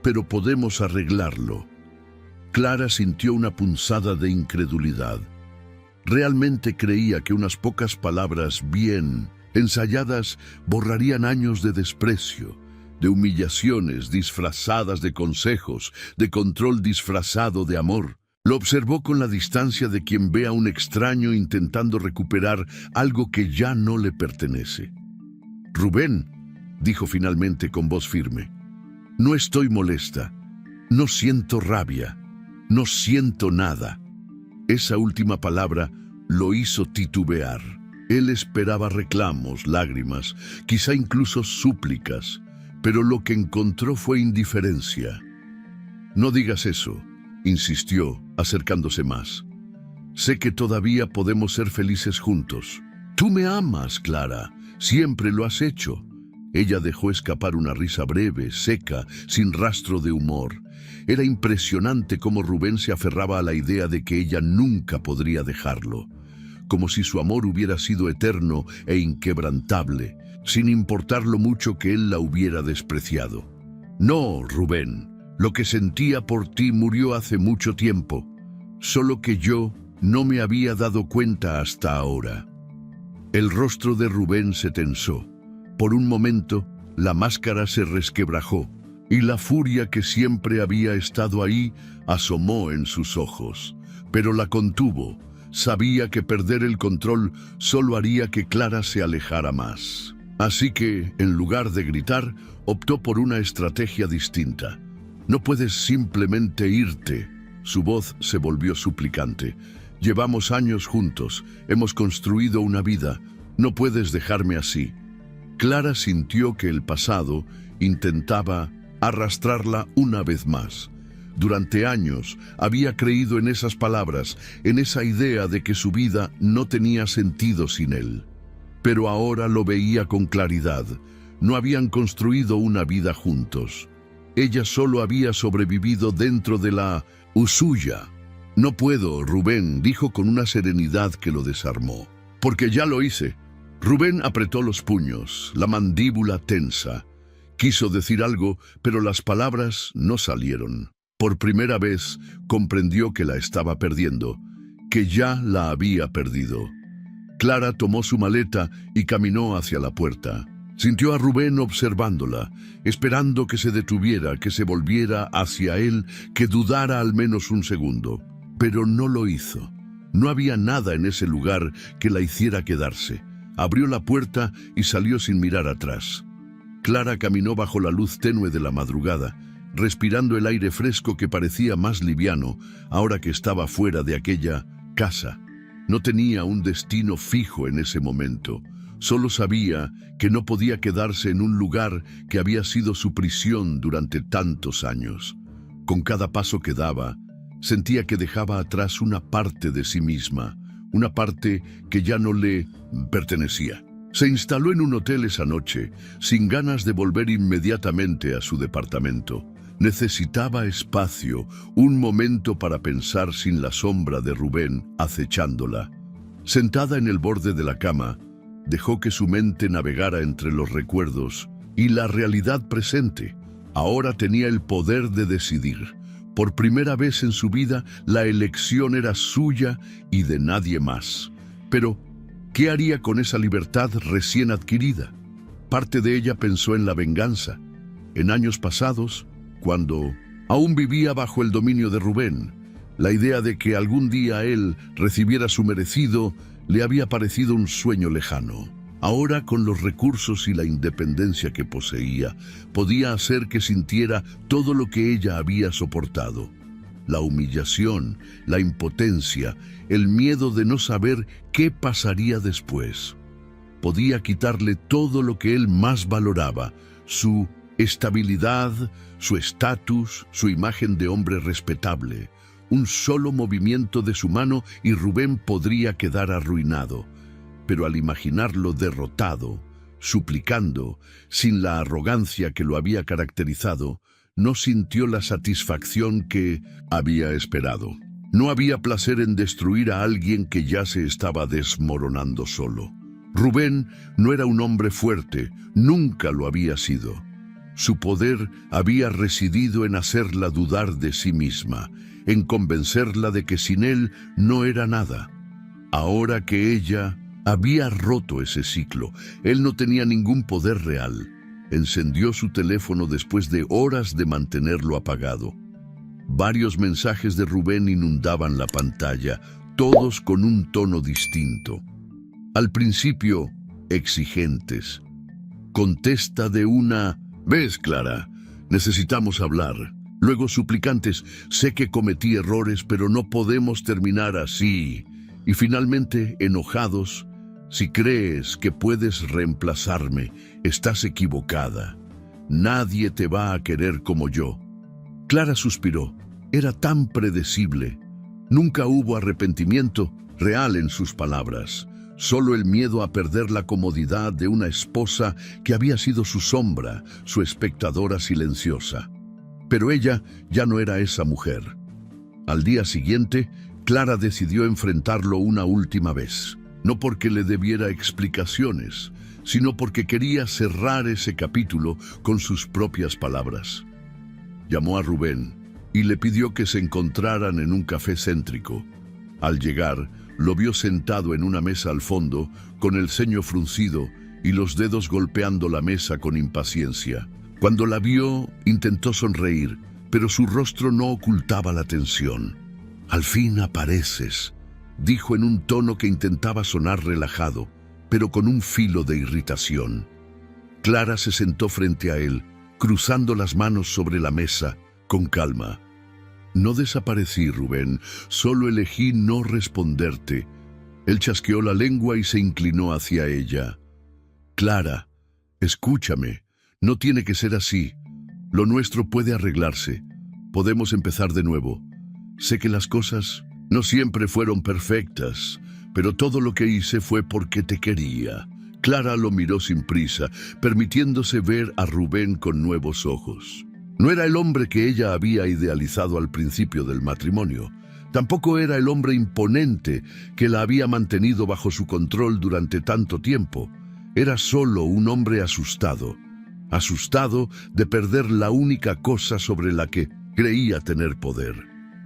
pero podemos arreglarlo». Clara sintió una punzada de incredulidad. Realmente creía que unas pocas palabras bien ensayadas borrarían años de desprecio, de humillaciones disfrazadas de consejos, de control disfrazado de amor. Lo observó con la distancia de quien ve a un extraño intentando recuperar algo que ya no le pertenece. «Rubén», dijo finalmente con voz firme, «no estoy molesta, no siento rabia, no siento nada». Esa última palabra lo hizo titubear. Él esperaba reclamos, lágrimas, quizá incluso súplicas, pero lo que encontró fue indiferencia. «No digas eso», insistió, acercándose más. «Sé que todavía podemos ser felices juntos. Tú me amas, Clara, siempre lo has hecho». Ella dejó escapar una risa breve, seca, sin rastro de humor. Era impresionante cómo Rubén se aferraba a la idea de que ella nunca podría dejarlo, como si su amor hubiera sido eterno e inquebrantable, sin importar lo mucho que él la hubiera despreciado. «No, Rubén, lo que sentía por ti murió hace mucho tiempo, solo que yo no me había dado cuenta hasta ahora». El rostro de Rubén se tensó. Por un momento, la máscara se resquebrajó, y la furia que siempre había estado ahí asomó en sus ojos. Pero la contuvo. Sabía que perder el control solo haría que Clara se alejara más. Así que, en lugar de gritar, optó por una estrategia distinta. «No puedes simplemente irte». Su voz se volvió suplicante. «Llevamos años juntos, hemos construido una vida. No puedes dejarme así». Clara sintió que el pasado intentaba arrastrarla una vez más. Durante años había creído en esas palabras, en esa idea de que su vida no tenía sentido sin él. Pero ahora lo veía con claridad. No habían construido una vida juntos. Ella solo había sobrevivido dentro de la suya. «No puedo, Rubén», dijo con una serenidad que lo desarmó. «Porque ya lo hice. Rubén apretó los puños, la mandíbula tensa. Quiso decir algo, pero las palabras no salieron. Por primera vez comprendió que la estaba perdiendo, que ya la había perdido. Clara tomó su maleta y caminó hacia la puerta. Sintió a Rubén observándola, esperando que se detuviera, que se volviera hacia él, que dudara al menos un segundo. Pero no lo hizo. No había nada en ese lugar que la hiciera quedarse. Abrió la puerta y salió sin mirar atrás. Clara caminó bajo la luz tenue de la madrugada, respirando el aire fresco que parecía más liviano ahora que estaba fuera de aquella casa. No tenía un destino fijo en ese momento. Solo sabía que no podía quedarse en un lugar que había sido su prisión durante tantos años. Con cada paso que daba, sentía que dejaba atrás una parte de sí misma, una parte que ya no le pertenecía. Se instaló en un hotel esa noche, sin ganas de volver inmediatamente a su departamento. Necesitaba espacio, un momento para pensar sin la sombra de Rubén acechándola. Sentada en el borde de la cama, dejó que su mente navegara entre los recuerdos y la realidad presente. Ahora tenía el poder de decidir. Por primera vez en su vida, la elección era suya y de nadie más. Pero, ¿qué haría con esa libertad recién adquirida? Parte de ella pensó en la venganza. En años pasados, cuando aún vivía bajo el dominio de Rubén, la idea de que algún día él recibiera su merecido le había parecido un sueño lejano. Ahora, con los recursos y la independencia que poseía, podía hacer que sintiera todo lo que ella había soportado. La humillación, la impotencia, el miedo de no saber qué pasaría después. Podía quitarle todo lo que él más valoraba, su estabilidad, su estatus, su imagen de hombre respetable. Un solo movimiento de su mano y Rubén podría quedar arruinado. Pero al imaginarlo derrotado, suplicando, sin la arrogancia que lo había caracterizado, no sintió la satisfacción que había esperado. No había placer en destruir a alguien que ya se estaba desmoronando solo. Rubén no era un hombre fuerte, nunca lo había sido. Su poder había residido en hacerla dudar de sí misma, en convencerla de que sin él no era nada. Ahora que ella había roto ese ciclo, él no tenía ningún poder real. Encendió su teléfono después de horas de mantenerlo apagado. Varios mensajes de Rubén inundaban la pantalla, todos con un tono distinto. Al principio, exigentes. Contesta de una: «¿Ves, Clara? Necesitamos hablar». Luego suplicantes: «Sé que cometí errores, pero no podemos terminar así». Y finalmente, enojados: «Si crees que puedes reemplazarme, estás equivocada. Nadie te va a querer como yo». Clara suspiró. Era tan predecible. Nunca hubo arrepentimiento real en sus palabras. Solo el miedo a perder la comodidad de una esposa que había sido su sombra, su espectadora silenciosa. Pero ella ya no era esa mujer. Al día siguiente, Clara decidió enfrentarlo una última vez. No porque le debiera explicaciones, sino porque quería cerrar ese capítulo con sus propias palabras. Llamó a Rubén y le pidió que se encontraran en un café céntrico. Al llegar, lo vio sentado en una mesa al fondo, con el ceño fruncido y los dedos golpeando la mesa con impaciencia. Cuando la vio, intentó sonreír, pero su rostro no ocultaba la tensión. «Al fin apareces», dijo en un tono que intentaba sonar relajado, pero con un filo de irritación. Clara se sentó frente a él, cruzando las manos sobre la mesa, con calma. «No desaparecí, Rubén, solo elegí no responderte». Él chasqueó la lengua y se inclinó hacia ella. «Clara, escúchame, no tiene que ser así. Lo nuestro puede arreglarse. Podemos empezar de nuevo. Sé que las cosas no siempre fueron perfectas, pero todo lo que hice fue porque te quería». Clara lo miró sin prisa, permitiéndose ver a Rubén con nuevos ojos. No era el hombre que ella había idealizado al principio del matrimonio. Tampoco era el hombre imponente que la había mantenido bajo su control durante tanto tiempo. Era solo un hombre asustado, asustado de perder la única cosa sobre la que creía tener poder.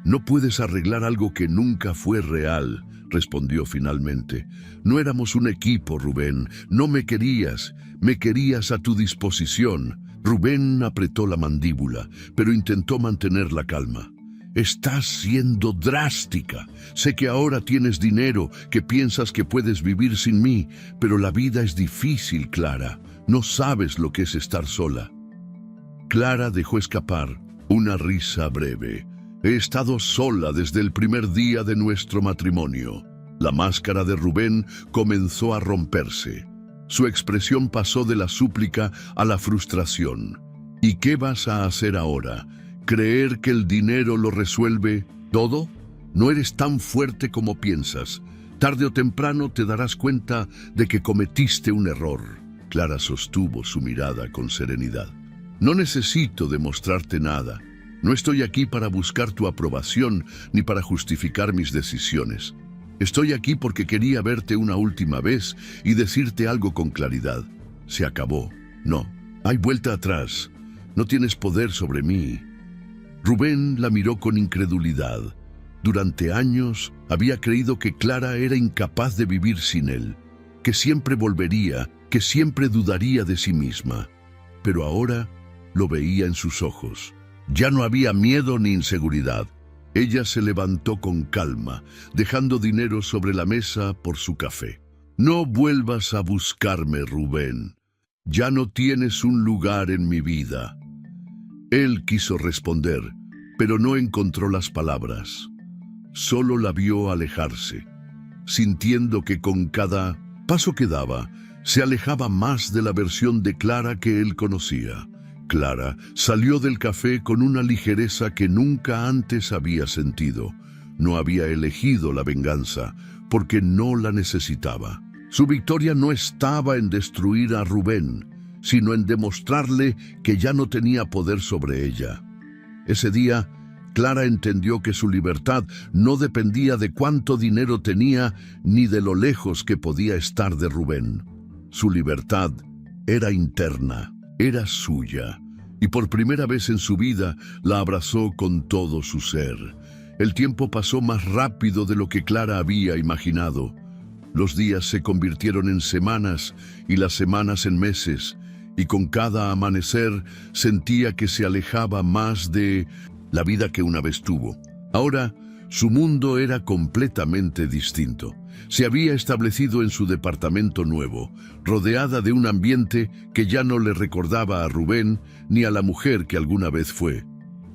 «No puedes arreglar algo que nunca fue real», respondió finalmente. «No éramos un equipo, Rubén. No me querías a tu disposición». Rubén apretó la mandíbula, pero intentó mantener la calma. «Estás siendo drástica. Sé que ahora tienes dinero, que piensas que puedes vivir sin mí, pero la vida es difícil, Clara. No sabes lo que es estar sola». Clara dejó escapar una risa breve. «He estado sola desde el primer día de nuestro matrimonio». La máscara de Rubén comenzó a romperse. Su expresión pasó de la súplica a la frustración. «¿Y qué vas a hacer ahora? ¿Creer que el dinero lo resuelve todo? No eres tan fuerte como piensas. Tarde o temprano te darás cuenta de que cometiste un error». Clara sostuvo su mirada con serenidad. «No necesito demostrarte nada. No estoy aquí para buscar tu aprobación ni para justificar mis decisiones. Estoy aquí porque quería verte una última vez y decirte algo con claridad. Se acabó. No, hay vuelta atrás. No tienes poder sobre mí». Rubén la miró con incredulidad. Durante años había creído que Clara era incapaz de vivir sin él, que siempre volvería, que siempre dudaría de sí misma. Pero ahora lo veía en sus ojos. Ya no había miedo ni inseguridad. Ella se levantó con calma, dejando dinero sobre la mesa por su café. «No vuelvas a buscarme, Rubén. Ya no tienes un lugar en mi vida». Él quiso responder, pero no encontró las palabras. Solo la vio alejarse, sintiendo que con cada paso que daba, se alejaba más de la versión de Clara que él conocía. Clara salió del café con una ligereza que nunca antes había sentido. No había elegido la venganza, porque no la necesitaba. Su victoria no estaba en destruir a Rubén, sino en demostrarle que ya no tenía poder sobre ella. Ese día, Clara entendió que su libertad no dependía de cuánto dinero tenía ni de lo lejos que podía estar de Rubén. Su libertad era interna. Era suya, y por primera vez en su vida la abrazó con todo su ser. El tiempo pasó más rápido de lo que Clara había imaginado. Los días se convirtieron en semanas y las semanas en meses, y con cada amanecer sentía que se alejaba más de la vida que una vez tuvo. Ahora, su mundo era completamente distinto. Se había establecido en su departamento nuevo, rodeada de un ambiente que ya no le recordaba a Rubén ni a la mujer que alguna vez fue.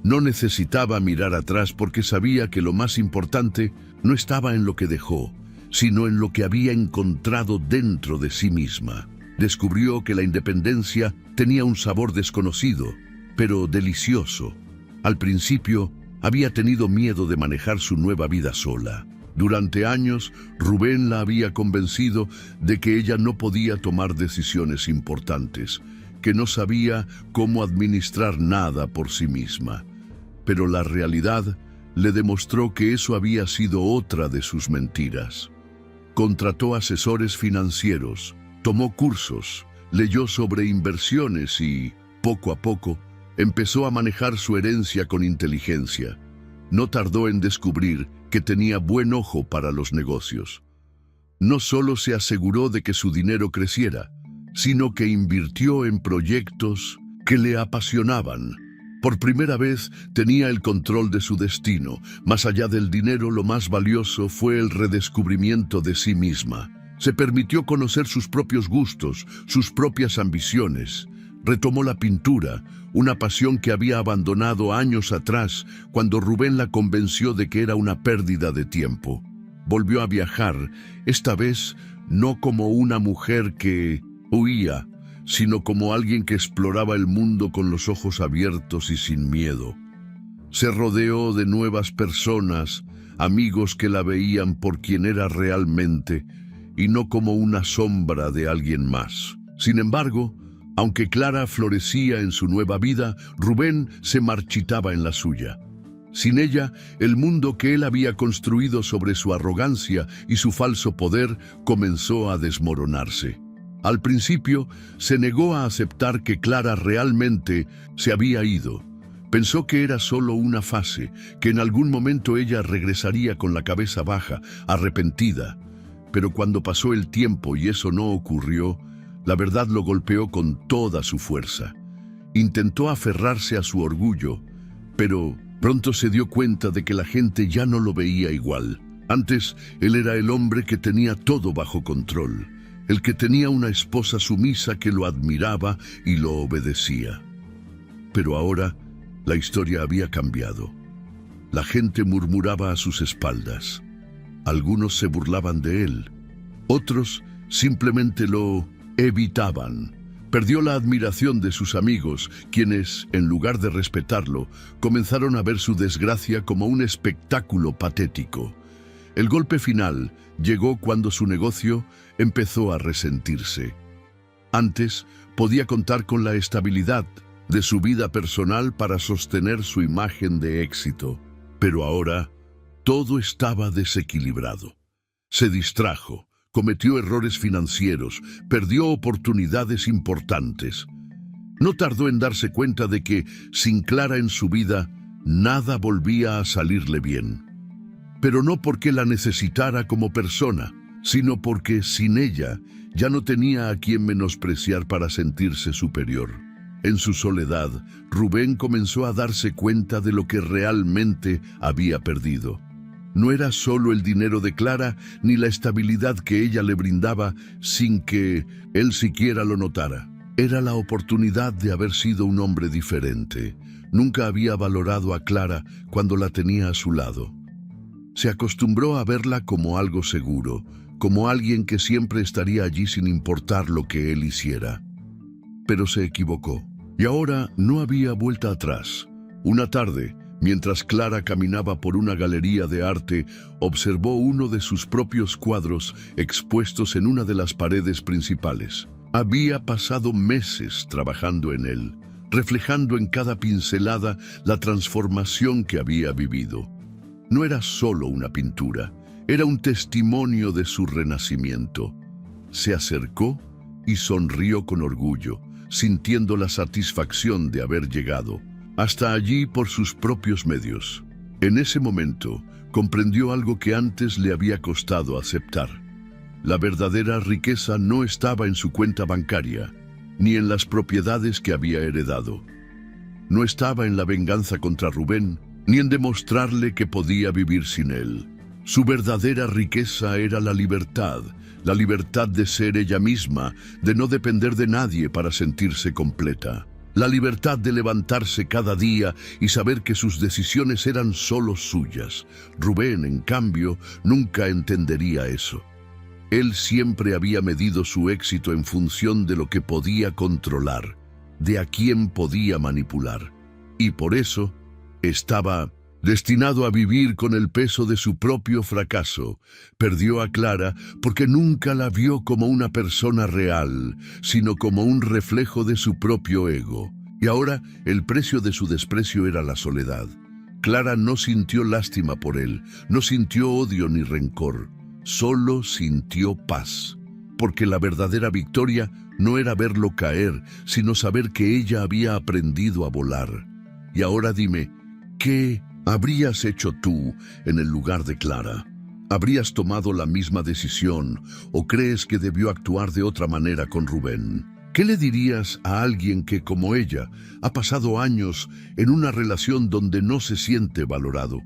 No necesitaba mirar atrás porque sabía que lo más importante no estaba en lo que dejó, sino en lo que había encontrado dentro de sí misma. Descubrió que la independencia tenía un sabor desconocido, pero delicioso. Al principio, había tenido miedo de manejar su nueva vida sola. Durante años, Rubén la había convencido de que ella no podía tomar decisiones importantes, que no sabía cómo administrar nada por sí misma. Pero la realidad le demostró que eso había sido otra de sus mentiras. Contrató asesores financieros, tomó cursos, leyó sobre inversiones y, poco a poco, empezó a manejar su herencia con inteligencia. No tardó en descubrir que tenía buen ojo para los negocios. No solo se aseguró de que su dinero creciera, sino que invirtió en proyectos que le apasionaban. Por primera vez tenía el control de su destino. Más allá del dinero, lo más valioso fue el redescubrimiento de sí misma. Se permitió conocer sus propios gustos, sus propias ambiciones. Retomó la pintura, una pasión que había abandonado años atrás cuando Rubén la convenció de que era una pérdida de tiempo. Volvió a viajar, esta vez no como una mujer que huía, sino como alguien que exploraba el mundo con los ojos abiertos y sin miedo. Se rodeó de nuevas personas, amigos que la veían por quien era realmente y no como una sombra de alguien más. Sin embargo, aunque Clara florecía en su nueva vida, Rubén se marchitaba en la suya. Sin ella, el mundo que él había construido sobre su arrogancia y su falso poder comenzó a desmoronarse. Al principio, se negó a aceptar que Clara realmente se había ido. Pensó que era solo una fase, que en algún momento ella regresaría con la cabeza baja, arrepentida. Pero cuando pasó el tiempo y eso no ocurrió, la verdad lo golpeó con toda su fuerza. Intentó aferrarse a su orgullo, pero pronto se dio cuenta de que la gente ya no lo veía igual. Antes, él era el hombre que tenía todo bajo control, el que tenía una esposa sumisa que lo admiraba y lo obedecía. Pero ahora, la historia había cambiado. La gente murmuraba a sus espaldas. Algunos se burlaban de él. Otros simplemente lo evitaban. Perdió la admiración de sus amigos, quienes, en lugar de respetarlo, comenzaron a ver su desgracia como un espectáculo patético. El golpe final llegó cuando su negocio empezó a resentirse. Antes, podía contar con la estabilidad de su vida personal para sostener su imagen de éxito, pero ahora todo estaba desequilibrado. Se distrajo, cometió errores financieros, perdió oportunidades importantes. No tardó en darse cuenta de que, sin Clara en su vida, nada volvía a salirle bien. Pero no porque la necesitara como persona, sino porque sin ella ya no tenía a quien menospreciar para sentirse superior. En su soledad, Rubén comenzó a darse cuenta de lo que realmente había perdido. No era solo el dinero de Clara ni la estabilidad que ella le brindaba sin que él siquiera lo notara. Era la oportunidad de haber sido un hombre diferente. Nunca había valorado a Clara cuando la tenía a su lado. Se acostumbró a verla como algo seguro, como alguien que siempre estaría allí sin importar lo que él hiciera. Pero se equivocó, y ahora no había vuelta atrás. Una tarde, mientras Clara caminaba por una galería de arte, observó uno de sus propios cuadros expuestos en una de las paredes principales. Había pasado meses trabajando en él, reflejando en cada pincelada la transformación que había vivido. No era solo una pintura, era un testimonio de su renacimiento. Se acercó y sonrió con orgullo, sintiendo la satisfacción de haber llegado hasta allí por sus propios medios. En ese momento, comprendió algo que antes le había costado aceptar. La verdadera riqueza no estaba en su cuenta bancaria, ni en las propiedades que había heredado. No estaba en la venganza contra Rubén, ni en demostrarle que podía vivir sin él. Su verdadera riqueza era la libertad de ser ella misma, de no depender de nadie para sentirse completa. La libertad de levantarse cada día y saber que sus decisiones eran solo suyas. Rubén, en cambio, nunca entendería eso. Él siempre había medido su éxito en función de lo que podía controlar, de a quién podía manipular. Y por eso, estaba destinado a vivir con el peso de su propio fracaso. Perdió a Clara porque nunca la vio como una persona real, sino como un reflejo de su propio ego. Y ahora el precio de su desprecio era la soledad. Clara no sintió lástima por él, no sintió odio ni rencor, solo sintió paz. Porque la verdadera victoria no era verlo caer, sino saber que ella había aprendido a volar. Y ahora dime, ¿qué habrías hecho tú en el lugar de Clara? ¿Habrías tomado la misma decisión o crees que debió actuar de otra manera con Rubén? ¿Qué le dirías a alguien que, como ella, ha pasado años en una relación donde no se siente valorado?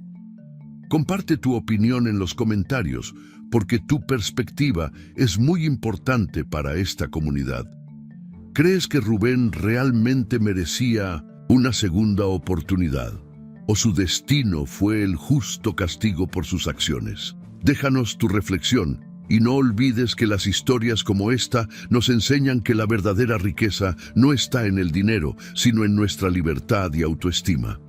Comparte tu opinión en los comentarios, porque tu perspectiva es muy importante para esta comunidad. ¿Crees que Rubén realmente merecía una segunda oportunidad? ¿O su destino fue el justo castigo por sus acciones? Déjanos tu reflexión y no olvides que las historias como esta nos enseñan que la verdadera riqueza no está en el dinero, sino en nuestra libertad y autoestima.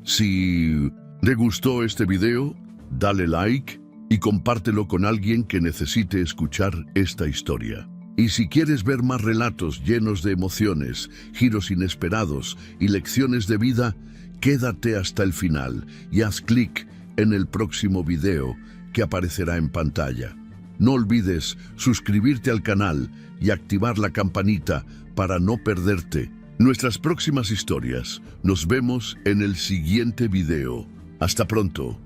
Si te gustó este video, dale like y compártelo con alguien que necesite escuchar esta historia. Y si quieres ver más relatos llenos de emociones, giros inesperados y lecciones de vida, Quédate hasta el final y haz clic en el próximo video que aparecerá en pantalla. No olvides suscribirte al canal y activar la campanita para no perderte nuestras próximas historias. Nos vemos en el siguiente video. Hasta pronto.